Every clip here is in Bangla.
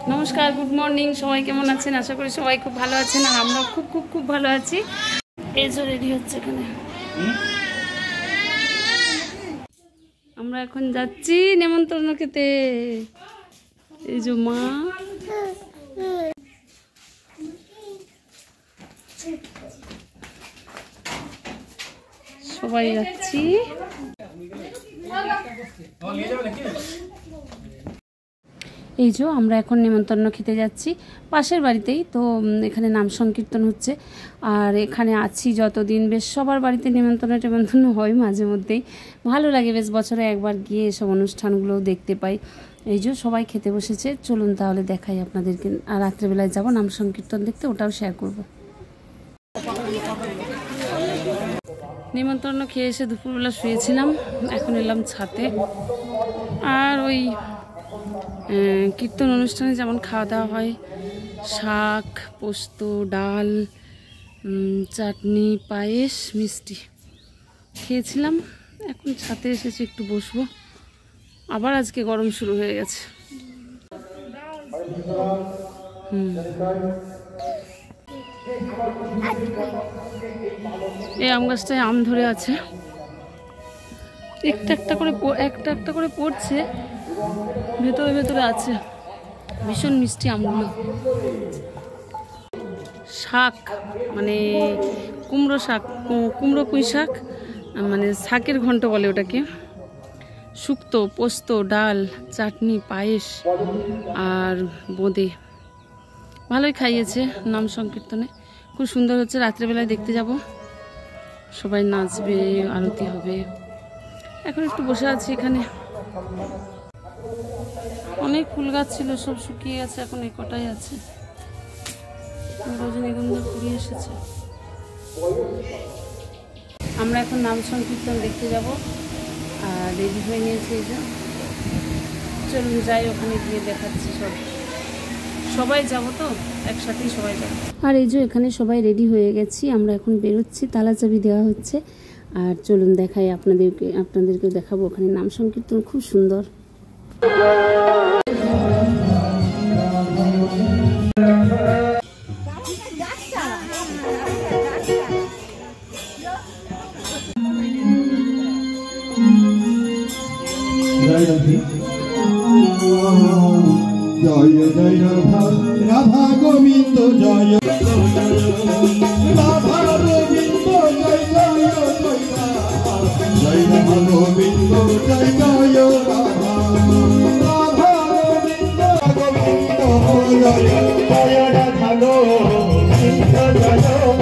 नमस्कार गुड मर्निंग सबाई केमन आছেন आशा करी सबाई खूब भालो आছেন আর আমরা खूब खूब खूब भालो आছি। এই যে রেডি হচ্ছে এখানে আমরা এখন যাচ্ছি নেমন্তন্ন খেতে। এই যে মা সবাই যাচ্ছি। এই যে আমরা এখন নেমন্তন্ন খেতে যাচ্ছি পাশের বাড়িতেই, তো এখানে নাম সংকীর্তন হচ্ছে আর এখানে আছি যতদিন বেশ সবার বাড়িতে নেমন্তন্ন হয় মাঝে মধ্যেই, ভালো লাগে বেশ বছরে একবার গিয়ে এসব অনুষ্ঠানগুলোও দেখতে পাই। এই যে সবাই খেতে বসেছে, চলুন তাহলে দেখাই আপনাদেরকে। আর রাত্রেবেলায় যাব নাম সংকীর্তন দেখতে, ওটাও শেয়ার করব। নেমন্তন্ন খেয়ে এসে দুপুরবেলা শুয়েছিলাম, এখন এলাম ছাদে। আর ওই কীর্তন অনুষ্ঠানে যেমন খাওয়া দাওয়া হয়, শাক পোস্ত ডাল চাটনি পায়েস মিষ্টি খেয়েছিলাম। এখন ছাদে এসেছি একটু বসবো, আবার আজকে গরম শুরু হয়ে গেছে। এই আম গাছটায় আম ধরে আছে, একটা একটা করে পড়ছে, ভেতরে ভেতরে আছে, ভীষণ মিষ্টি আমগুলো। শাক মানে কুমড়ো শাক, কুমড়ো পুঁই শাক, মানে শাকের ঘন্ট বলে ওটাকে। শুক্তো পোস্ত ডাল চাটনি পায়েস আর বোঁদে, ভালোই খাইয়েছে নাম সংকীর্তনে, খুব সুন্দর হচ্ছে। রাত্রেবেলায় দেখতে যাব, সবাই নাচবে, আরতি হবে। এখন একটু বসে আছি এখানে। অনেক ফুল গাছ ছিল, সব শুকিয়ে গেছে, এখন এই কটাই আছে। রজনীগন্ধা ফুরিয়ে এসেছে। আমরা এখন নাম সংকীর্তন দেখতে যাব আর রেডি হয়ে নিয়েছি। এই যে চলুন যাই, ওখানে গিয়ে দেখাচ্ছি। সবাই যাব তো একসাথেই সবাই যাব। আর এই যে এখানে সবাই রেডি হয়ে গেছি, আমরা এখন বেরোচ্ছি, তালা চাবি দেওয়া হচ্ছে। আর চলুন দেখাই আপনাদেরকে দেখাবো। ওখানে নাম সংকীর্তন খুব সুন্দর। জয় জয় রাধা রাধা গোবিন্দ জয় রাধা গোবিন্দ জয় জয় জয় জয় রাধা গোবিন্দ জয় জয় রাধা রাধা গোবিন্দ গোবিন্দ জয় জয় রাধা গোবিন্দ জয়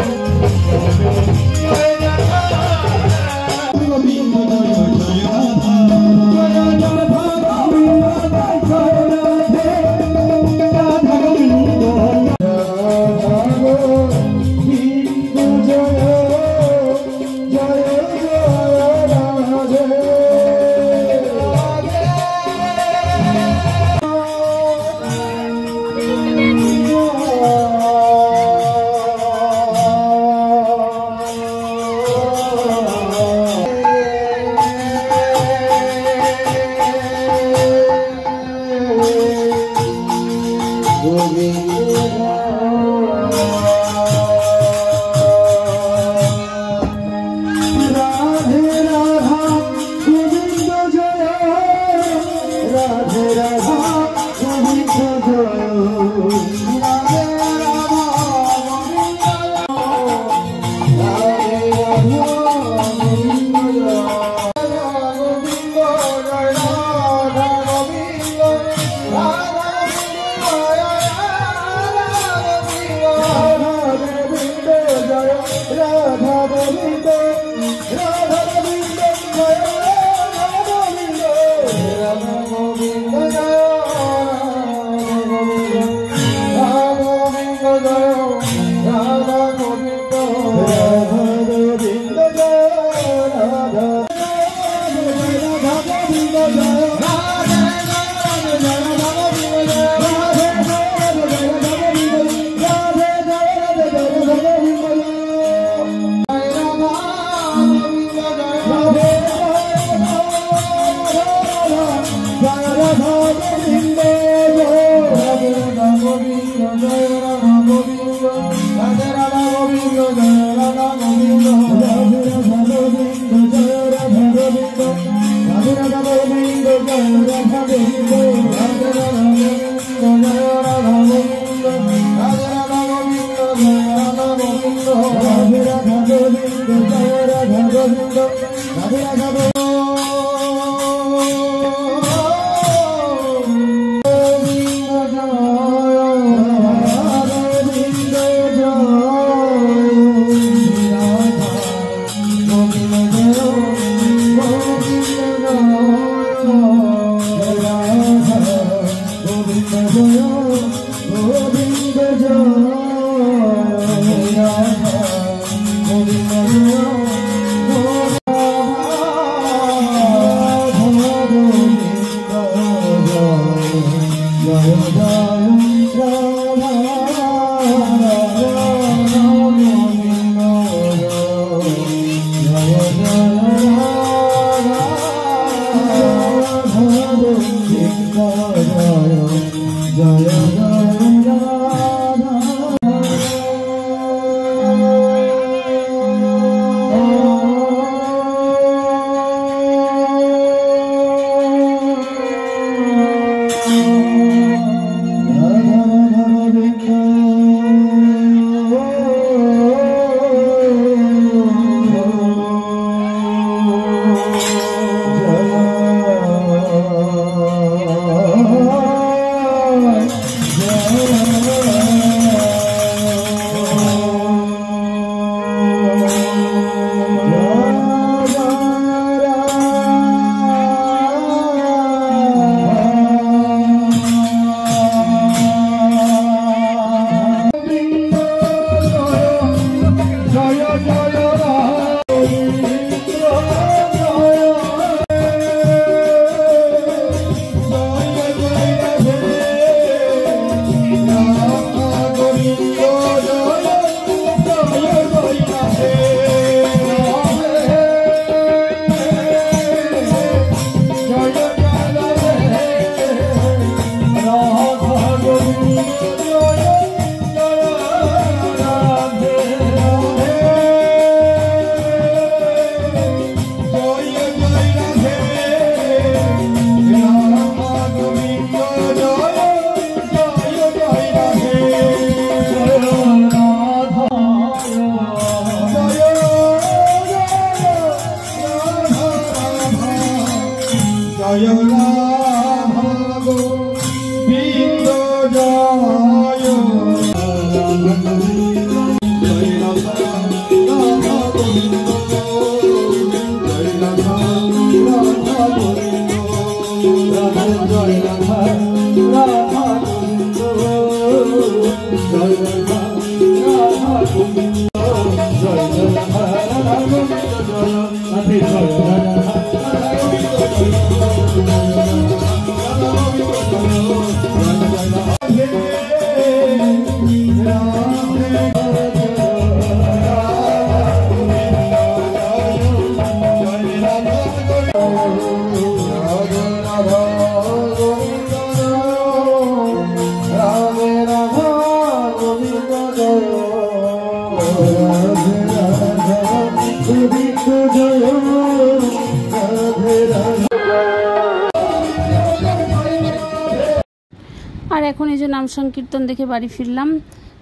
আর এখন এই যে নাম সংকীর্তন দেখে বাড়ি ফিরলাম।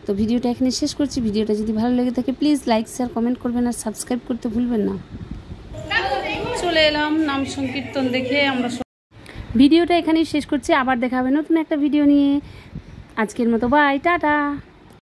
তো ভিডিওটা এখানে শেষ করছি। ভিডিওটা যদি ভালো লেগে থাকে প্লিজ লাইক শেয়ার কমেন্ট করবেন আর সাবস্ক্রাইব করতে ভুলবেন না। চলে এলাম নাম সংকীর্তন দেখে আমরা ভিডিওটা এখানেই শেষ করছি। আবার দেখা হবে নতুন একটা ভিডিও নিয়ে। আজকের মতো বাই, টাটা।